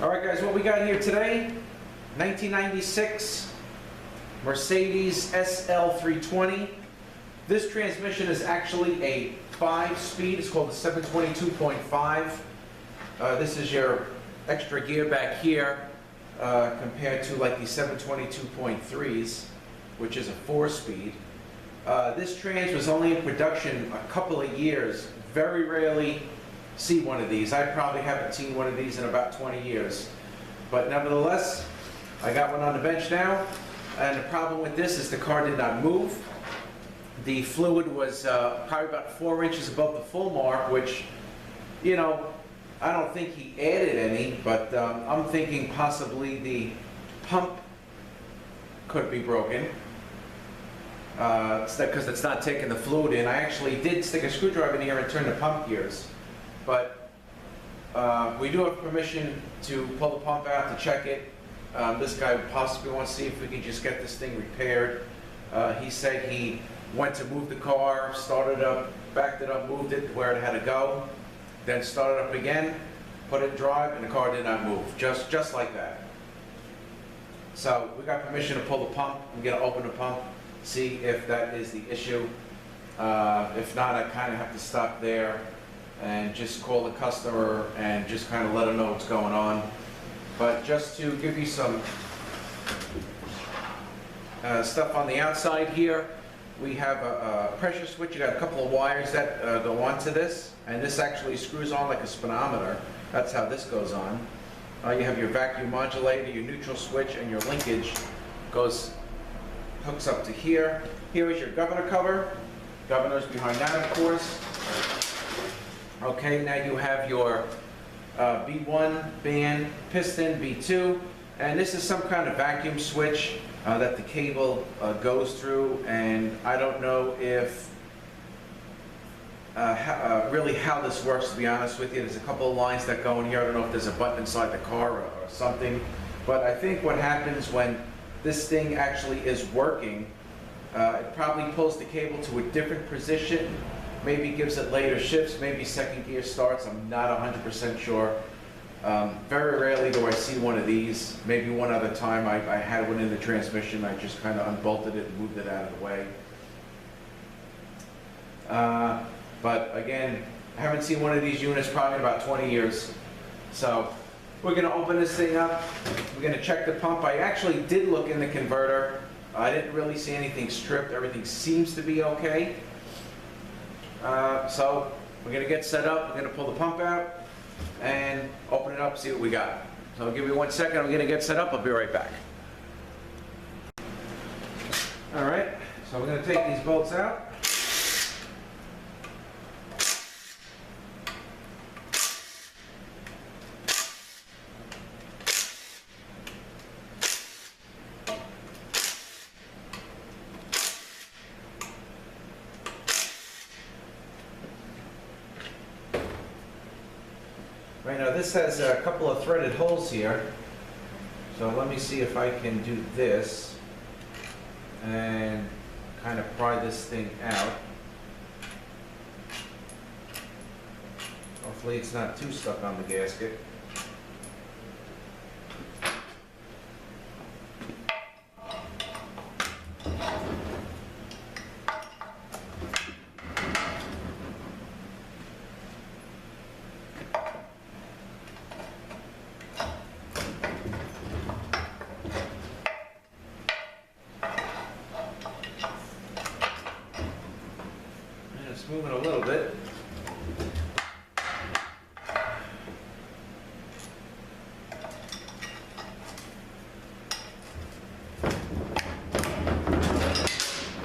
Alright guys, what we got here today, 1996 Mercedes SL320. This transmission is actually a 5-speed, it's called the 722.5. This is your extra gear back here compared to like the 722.3s, which is a 4-speed. This trans was only in production a couple of years. Very rarely see one of these. I probably haven't seen one of these in about 20 years. But nevertheless, I got one on the bench now, and the problem with this is the car did not move. The fluid was probably about 4 inches above the full mark, which, you know, I don't think he added any, but I'm thinking possibly the pump could be broken because it's not taking the fluid in. I actually did stick a screwdriver in here and turn the pump gears, but we do have permission to pull the pump out to check it. This guy possibly wants to see if we can just get this thing repaired. He said he went to move the car, started up, backed it up, moved it where it had to go, then started up again, put it in drive, and the car did not move, just like that. So we got permission to pull the pump. I'm going to open the pump, see if that is the issue. If not, I kind of have to stop there and just call the customer and just kind of let them know what's going on. But just to give you some stuff on the outside here, we have a pressure switch. You got a couple of wires that go onto this, and this actually screws on like a speedometer. That's how this goes on. You have your vacuum modulator, your neutral switch, and your linkage hooks up to here. Here is your governor cover. Governor's behind that, of course. Okay, now you have your B1 band, piston, B2, and this is some kind of vacuum switch that the cable goes through, and I don't know if really how this works, to be honest with you. There's a couple of lines that go in here. I don't know if there's a button inside the car or something, but I think what happens when this thing actually is working, it probably pulls the cable to a different position, maybe gives it later shifts, maybe second gear starts. I'm not 100% sure. Very rarely do I see one of these. Maybe one other time I had one in the transmission. I just kind of unbolted it and moved it out of the way. But again, I haven't seen one of these units probably in about 20 years. So we're going to open this thing up. We're going to check the pump. I actually did look in the converter. I didn't really see anything stripped. Everything seems to be okay. So we're going to get set up. We're going to pull the pump out and open it up, see what we got. So I'll give you 1 second. I'm going to get set up. I'll be right back. All right, so we're going to take these bolts out. Right now this has a couple of threaded holes here, so let me see if I can do this and kind of pry this thing out. Hopefully it's not too stuck on the gasket. Moving a little bit. I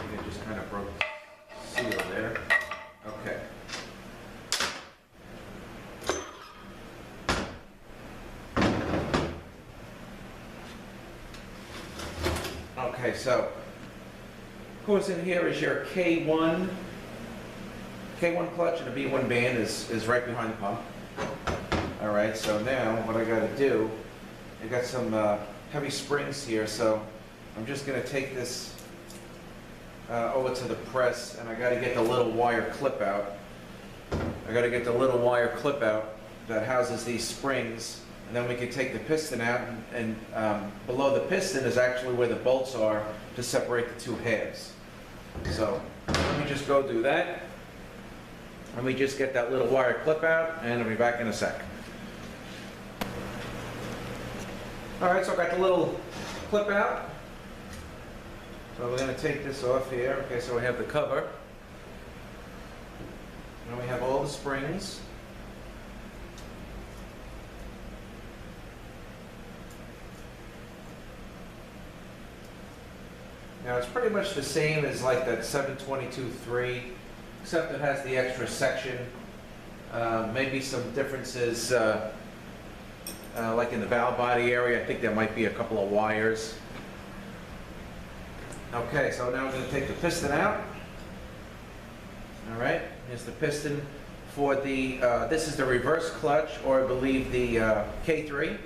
think it just kind of broke the seal there. Okay. Okay, so of course in here is your K1 clutch, and the B1 band is right behind the pump. All right, so now what I got to do, I got some heavy springs here, so I'm just going to take this over to the press, and I got to get the little wire clip out. I got to get the little wire clip out that houses these springs and then we can take the piston out, and below the piston is actually where the bolts are to separate the two halves. So let me just go do that. Let me just get that little wire clip out, and I'll be back in a sec. All right, so I got the little clip out. So we're going to take this off here. Okay, so we have the cover. And we have all the springs. Now it's pretty much the same as like that 722-3, except it has the extra section. Maybe some differences, like in the Valvebody area, I think there might be a couple of wires. Okay, so now we're going to take the piston out. All right, here's the piston for the, this is the reverse clutch, or I believe the K3.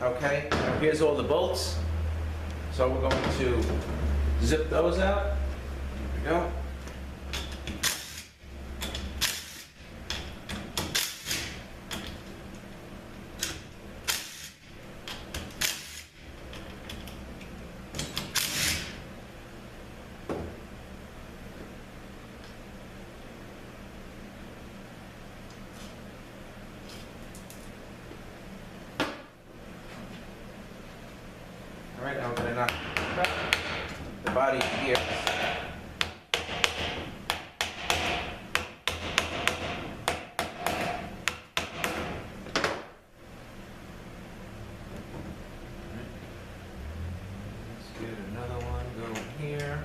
Okay, now here's all the bolts. So we're going to zip those out. Here we go. All right, now we're going to knock the body here. Let's get another one going here.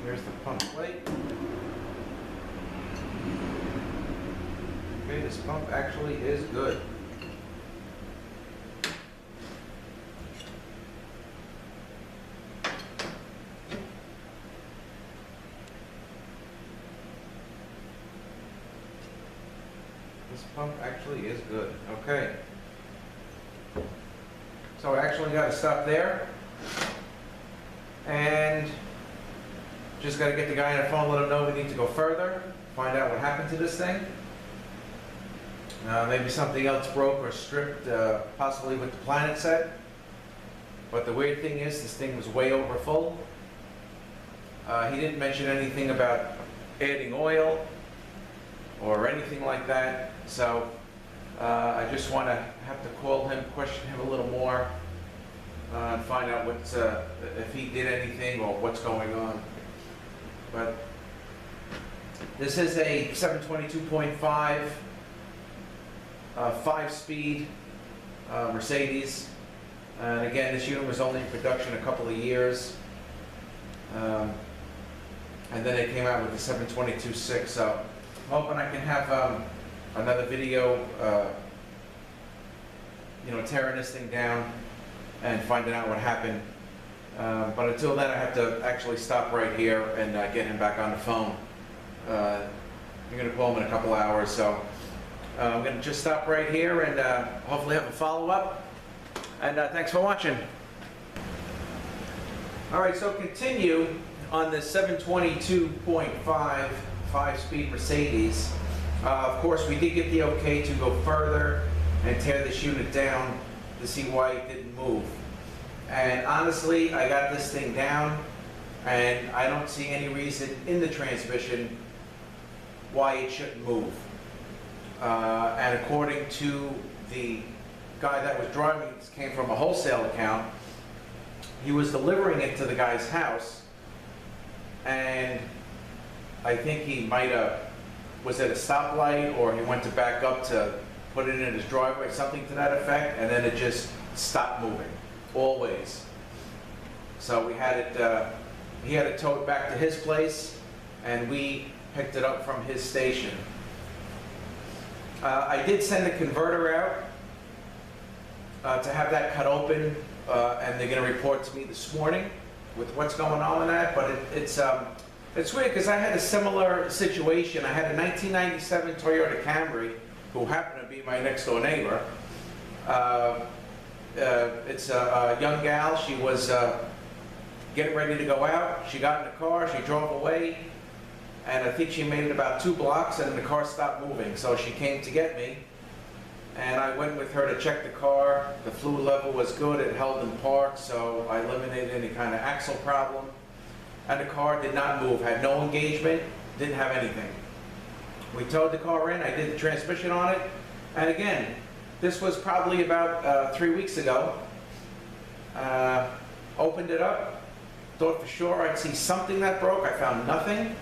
Here's the pump plate. Okay, this pump actually is good. This pump actually is good. Okay. So I actually got to stop there. And just got to get the guy on the phone, let him know we need to go further, find out what happened to this thing. Maybe something else broke or stripped, possibly with the planet set. But the weird thing is, this thing was way over full. He didn't mention anything about adding oil or anything like that. So I just want to have to call him, question him a little more, and find out what's, if he did anything or what's going on. But this is a 722.5 5-speed Mercedes, and again, this unit was only in production a couple of years, and then they came out with the 722.6. So I'm hoping I can have another video, tearing this thing down and finding out what happened. But until then, I have to actually stop right here and get him back on the phone. I'm going to call him in a couple hours, so I'm going to just stop right here and hopefully have a follow-up. And thanks for watching. All right, so continue on this 722.5 5-speed Mercedes. Of course, we did get the okay to go further and tear this unit down to see why it didn't move. And honestly, I got this thing down, and I don't see any reason in the transmission why it shouldn't move. And according to the guy that was driving it, this came from a wholesale account. He was delivering it to the guy's house, and I think he might have, was at a stoplight, or he went to back up to put it in his driveway, something to that effect, and then it just stopped moving. Always. So we had it, he had it towed back to his place, and we picked it up from his station. I did send a converter out to have that cut open, and they're going to report to me this morning with what's going on with that, but it's weird because I had a similar situation. I had a 1997 Toyota Camry, who happened to be my next door neighbor. It's a young gal. She was getting ready to go out. She got in the car, she drove away, and I think she made it about 2 blocks and the car stopped moving. So she came to get me, and I went with her to check the car. The fluid level was good, it held in park, so I eliminated any kind of axle problem. And the car did not move, had no engagement, didn't have anything. We towed the car in, I did the transmission on it, and again, this was probably about 3 weeks ago. Opened it up, thought for sure I'd see something that broke. I found nothing.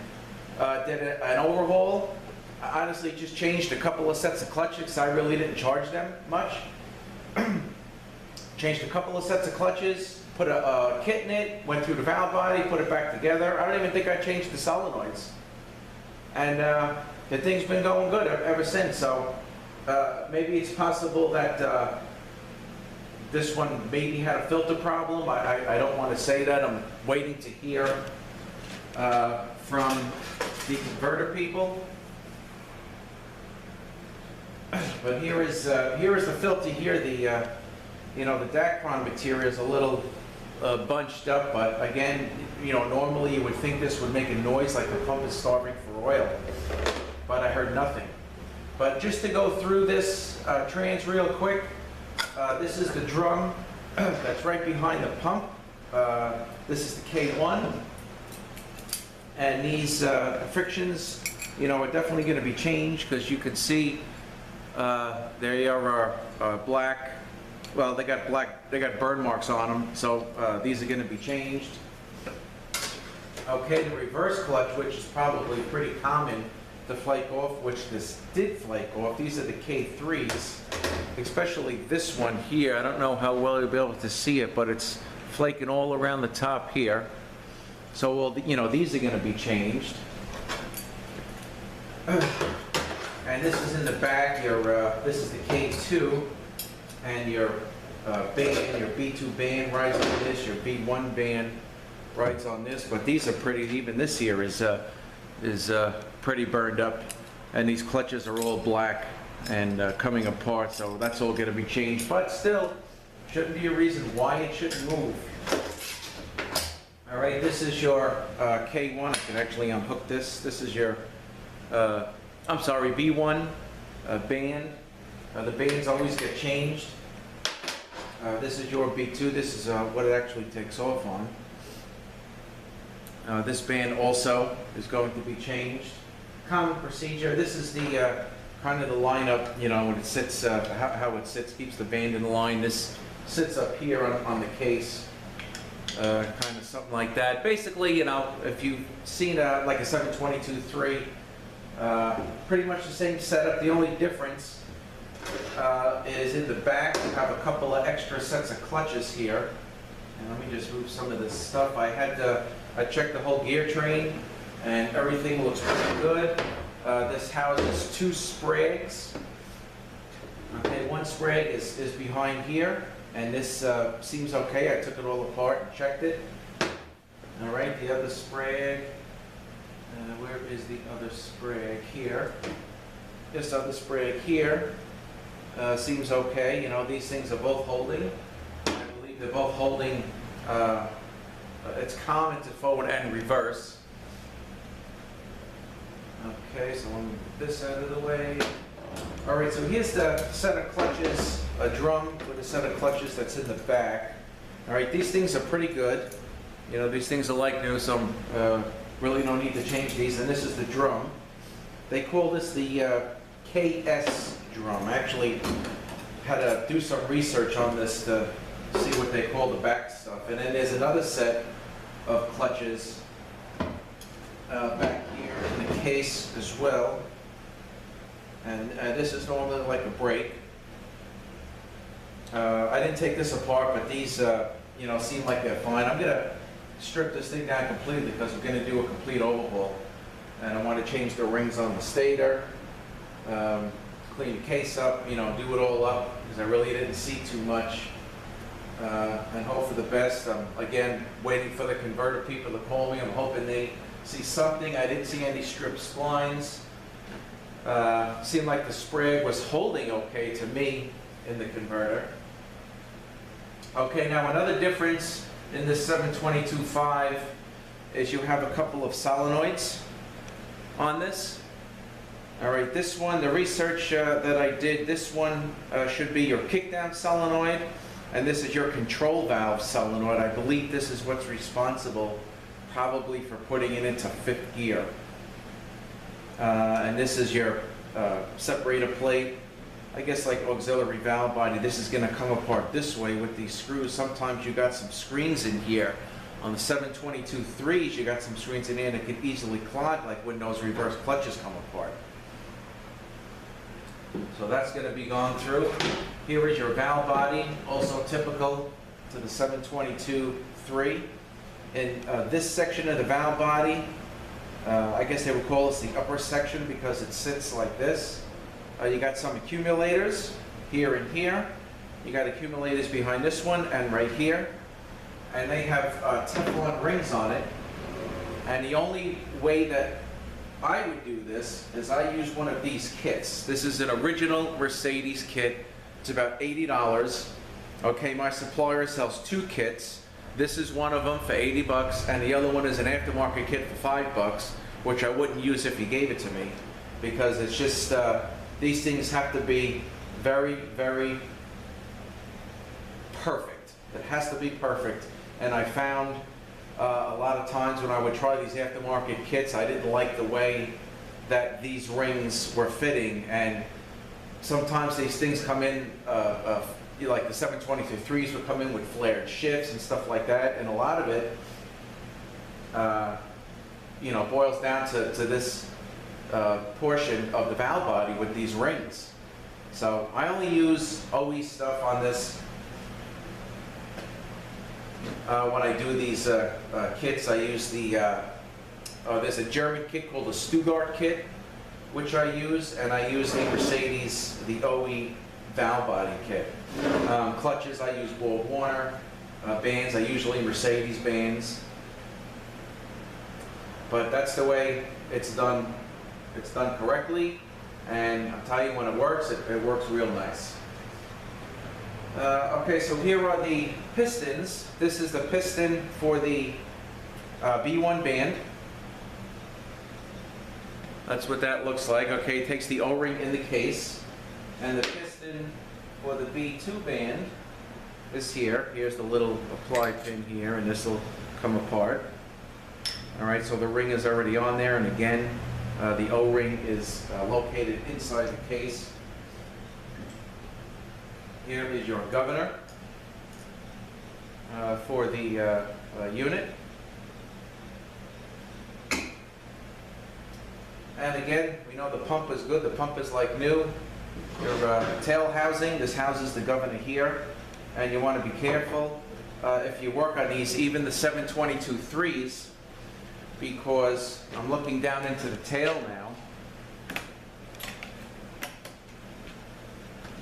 Did an overhaul. I honestly just changed a couple of sets of clutches. I really didn't charge them much. Changed a couple of sets of clutches, put a kit in it, went through the valve body, put it back together. I don't even think I changed the solenoids. And the thing's been going good ever since. So maybe it's possible that this one maybe had a filter problem. I don't want to say that. I'm waiting to hear from the converter people. But here is the filter here. The you know, the Dacron material is a little bunched up, but again, you know, normally you would think this would make a noise like the pump is starving for oil, but I heard nothing. But just to go through this trans real quick, this is the drum that's right behind the pump. This is the K1, and these frictions, you know, are definitely going to be changed because you can see they are black. Well, they got black, they got burn marks on them, so these are going to be changed. Okay, the reverse clutch, which is probably pretty common to flake off, which this did flake off. These are the K3s, especially this one here. I don't know how well you'll be able to see it, but it's flaking all around the top here. So, well, you know, these are going to be changed. And this is in the back. This is the K2, and your band, your B2 band rides on this. Your B1 band rides on this. But these are pretty. Even this here is pretty burned up, and these clutches are all black and coming apart. So that's all going to be changed. But still, shouldn't be a reason why it shouldn't move. All right, this is your K1. I can actually unhook this. This is your, I'm sorry, B1 band. The bands always get changed. This is your B2. This is what it actually takes off on. This band also is going to be changed. Common procedure. This is the kind of the lineup, you know, when it sits, how it sits, keeps the band in line. This sits up here on the case. Kind of something like that. Basically, you know, if you've seen like a 722-3, pretty much the same setup. The only difference is in the back. You have a couple of extra sets of clutches here. And let me just move some of this stuff. I checked the whole gear train, and everything looks pretty good. This houses 2 sprags. Okay, one sprag is behind here. And this seems okay. I took it all apart and checked it. All right, the other sprag. Where is the other sprag? Here. This other sprag here seems okay. You know, these things are both holding. I believe they're both holding. It's common to forward and reverse. Okay, so let me move this out of the way. All right, so here's the set of clutches, a drum with a set of clutches that's in the back. All right, these things are pretty good. You know, these things are like new, so really no need to change these. And this is the drum. They call this the KS drum. I actually had to do some research on this to see what they call the back stuff. And then there's another set of clutches back here in the case as well. And this is normally like a brake. I didn't take this apart, but these, you know, seem like they're fine. I'm gonna strip this thing down completely because we're gonna do a complete overhaul. And I want to change the rings on the stator, clean the case up, you know, do it all up because I really didn't see too much and hope for the best. I'm, again, waiting for the converter people to call me. I'm hoping they see something. I didn't see any strip splines. Seemed like the spray was holding okay to me in the converter. Okay, now another difference in this 722.5 is you have a couple of solenoids on this. All right, this one, the research that I did, this one should be your kickdown solenoid, and this is your control valve solenoid. I believe this is what's responsible probably for putting it into fifth gear. And this is your separator plate. I guess like auxiliary valve body, this is going to come apart this way with these screws. Sometimes you got some screens in here. On the 722.3s, you got some screens in here that could easily clog, like when those reverse clutches come apart. So that's going to be gone through. Here is your valve body, also typical to the 722.3. In this section of the valve body, I guess they would call this the upper section because it sits like this. You got some accumulators here and here. You got accumulators behind this one and right here. And they have Teflon rings on it. And the only way that I would do this is I use one of these kits. This is an original Mercedes kit. It's about $80. Okay, my supplier sells two kits. This is one of them for 80 bucks, and the other one is an aftermarket kit for 5 bucks, which I wouldn't use if he gave it to me, because it's just, these things have to be very, very perfect. It has to be perfect. And I found a lot of times when I would try these aftermarket kits, I didn't like the way that these rings were fitting, and sometimes these things come in, like the 723s would come in with flared shifts and stuff like that, and a lot of it, boils down to this portion of the valve body with these rings. So I only use OE stuff on this. When I do these kits, I use there's a German kit called the Stuttgart kit, which I use, and I use the Mercedes, the OE valve body kit. Clutches, I use Ward Warner. Bands, I usually Mercedes bands. But that's the way it's done. It's done correctly, and I'll tell you, when it works, it works real nice. Okay, so here are the pistons. This is the piston for the B1 band. That's what that looks like. Okay, it takes the O-ring in the case, and the piston for the B2 band is here. Here's the little apply pin here, and this will come apart. All right, so the ring is already on there, and again, the O-ring is located inside the case. Here is your governor for the unit. And again, we know the pump is good. The pump is like new. Your tail housing, this houses the governor here. And you want to be careful if you work on these, even the 722.3s, because I'm looking down into the tail now.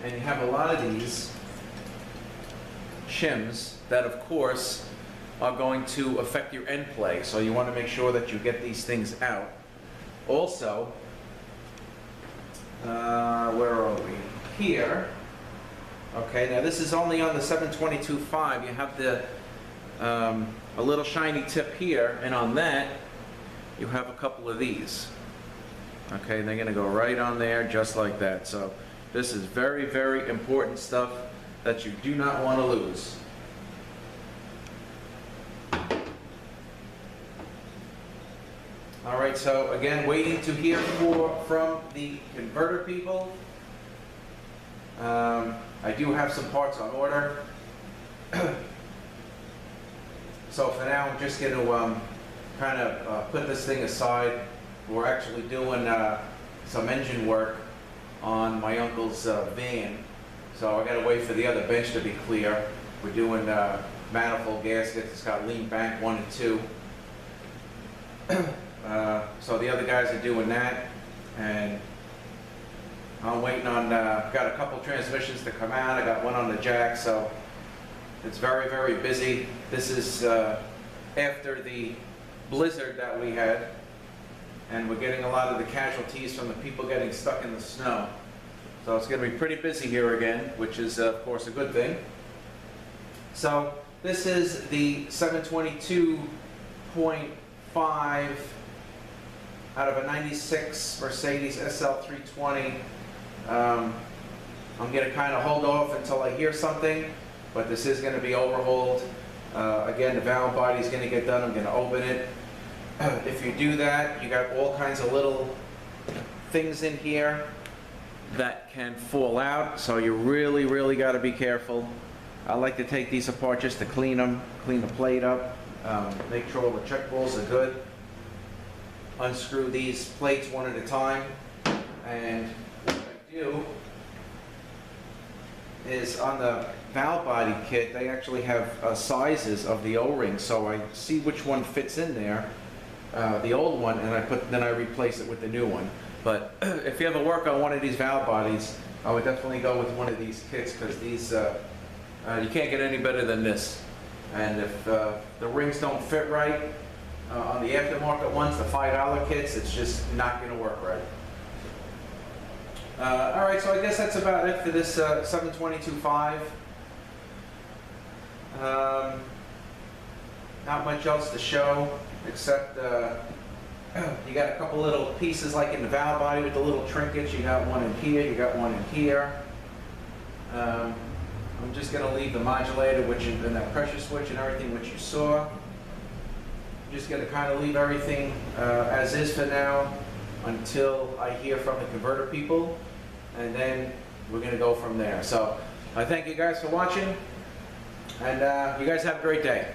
And you have a lot of these shims that, of course, are going to affect your end play. So you want to make sure that you get these things out. Also, where are we? Here. Okay, now this is only on the 722.5. You have the a little shiny tip here, and on that, you have a couple of these. Okay, and they're going to go right on there just like that. So this is very, very important stuff that you do not want to lose. All right, so again, waiting to hear from the converter people. I do have some parts on order. So for now, I'm just going to kind of put this thing aside. We're actually doing some engine work on my uncle's van. So I got to wait for the other bench to be clear. We're doing manifold gaskets. It's got lean bank 1 and 2. So the other guys are doing that, and I'm waiting on, got a couple transmissions to come out. I got one on the jack, so It's very, very busy. This is after the blizzard that we had, and we're getting a lot of the casualties from the people getting stuck in the snow. So it's going to be pretty busy here again, which is, of course, a good thing. So this is the 722.5 out of a 96 Mercedes SL320. I'm going to kind of hold off until I hear something, but this is going to be overhauled. Again, the valve body is going to get done. I'm going to open it. If you do that, you got all kinds of little things in here that can fall out, so you really, really got to be careful. I like to take these apart just to clean them, clean the plate up, make sure all the check balls are good. Unscrew these plates one at a time, and what I do is on the valve body kit, they actually have sizes of the O-rings, so I see which one fits in there, the old one, and then I replace it with the new one. But if you ever work on one of these valve bodies, I would definitely go with one of these kits, because these you can't get any better than this. And if the rings don't fit right on the aftermarket ones, the $5 kits, it's just not going to work right. All right, so I guess that's about it for this 722.5. Not much else to show, except you got a couple little pieces like in the valve body with the little trinkets. You got one in here, you got one in here. I'm just going to leave the modulator, and that pressure switch and everything which you saw. I'm just going to kind of leave everything as is for now until I hear from the converter people, and then we're going to go from there. So I thank you guys for watching, and you guys have a great day.